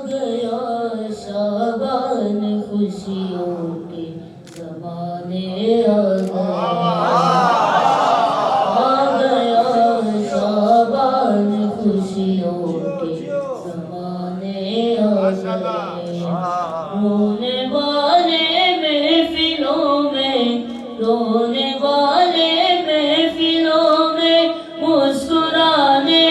گیا شابان خوشیوں کے زمانے آ گیا شابان خوشیوں کے زمانے آ گئے رونے والے محفلوں میں رونے والے محفلوں میں مسکرانے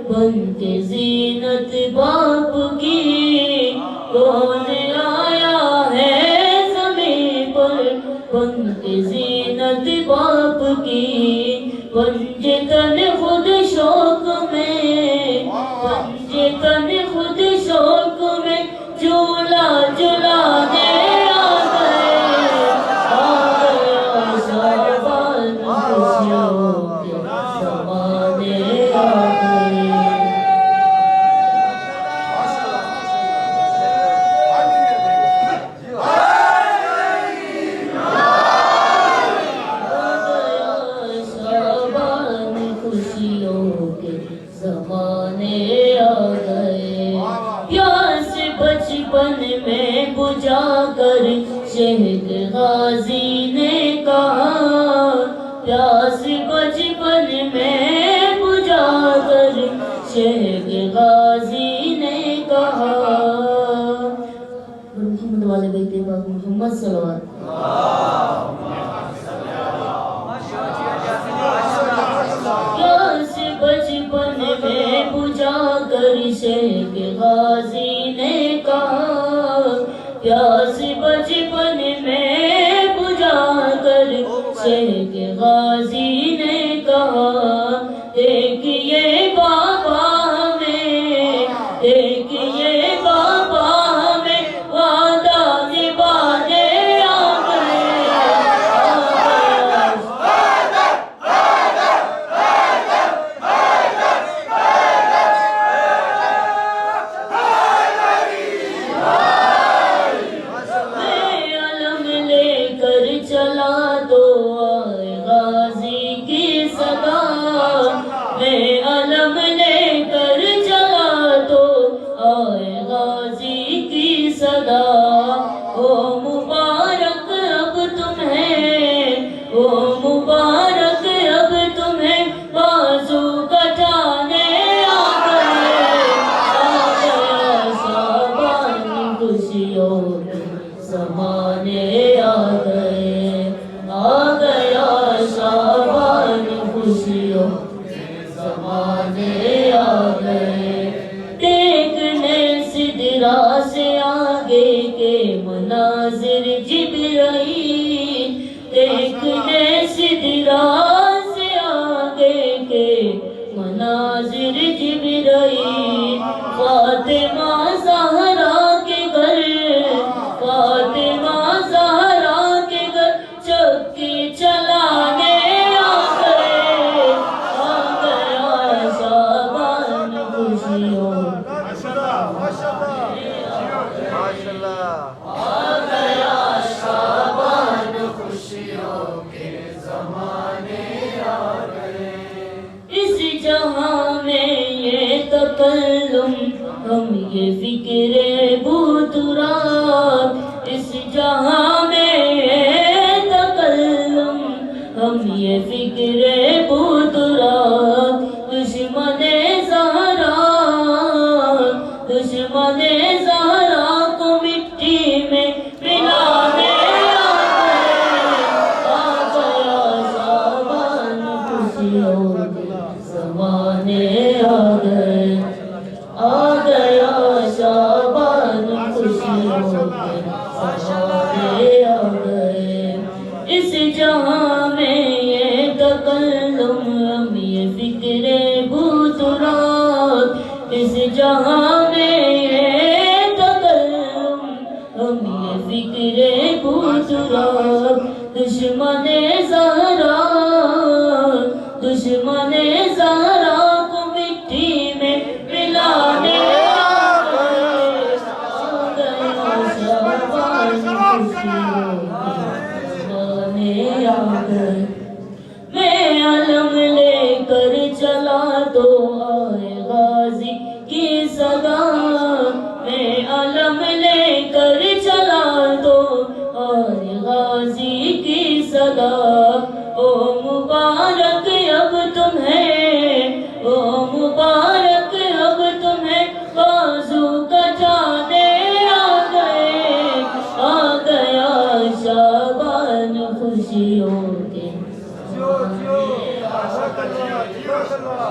بن کے زینت باپ کی کون آیا ہے زمین پر بن کے زینت باپ کی پنجے تن خود شوق میں پنجے تن خود شوق میں جھولا جھولانے آ گئے شابان خوشیوں کے زمانے آ گئے زمانے آ گئے پیاس بچپن میں بجھا کر شہد غازی نے کہا پیاس بچپن میں بجھا کر شہد غازی نے کہا محمد والے بیت پاک محمد صلوات بچپن میں بجھا کر شیخ غازی نے کہا پیاس بچپن میں بجھا کر شیخ غازی نے کہا ایک یہ بابا ہمیں ایک یہ بابا ہمیں وعدہ نبھانے آ گئے چلا تو آئے غازی کی صدا میں علم لے کر چلا تو آئے غازی کی صدا او مبارک اب تمہیں او مبارک اب تمہیں بازو کٹانے آ گئے شابان خوشیوں کے زمانے آ گئے آ گیا شابان خوشیوں کے زمانے آ گئے دیکھنے سدرا سے آگے کے مناظر جبرائیل دیکھنے سدرا سے آگے کے مناظر جبرائیل فاطمہ زہرا کے گھر فاطمہ زہرا کے گھر چکی چلانے آ گیا شابان خوشیوں آ گیا شابان خوشیوں کے زمانے آ گئے اس جہاں میں یہ تکلم ہم یہ فکر بوترات اس جہاں میں تکلم ہم یہ فکر بوترات دشمن زہرا کو مٹی میں ملانے آ گیا شابان خوشیوں کے زمانے آ گئے آ گیا شابان خوشیوں کے زمانے آ گئے اس جہاں میں یہ تکلم ہم یہ فکر بوترات اس جہاں میں سبب دشمن زہرا کو مٹی میں ملانے میں علم لے کر چلا تو آئے غازی کی صدا میں علم لے کر چلا تو آئے غازی کی صدا او مبارک اب تمہیں او مبارک اب تمہیں بازو کٹانے آ گیا شعبان خوشیوں کے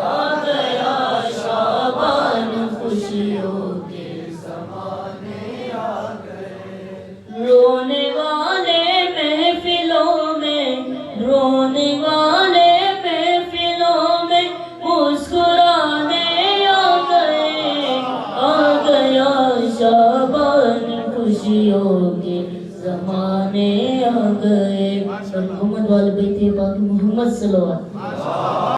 آ گیا شعبان خوشیوں کے زمانے آ گئے رونے والے محفلوں میں مسکرانے آ گیا شعبان خوشیوں کے زمانے آ گئے محمد والے بیت پاک محمد صلی اللہ علیہ وسلم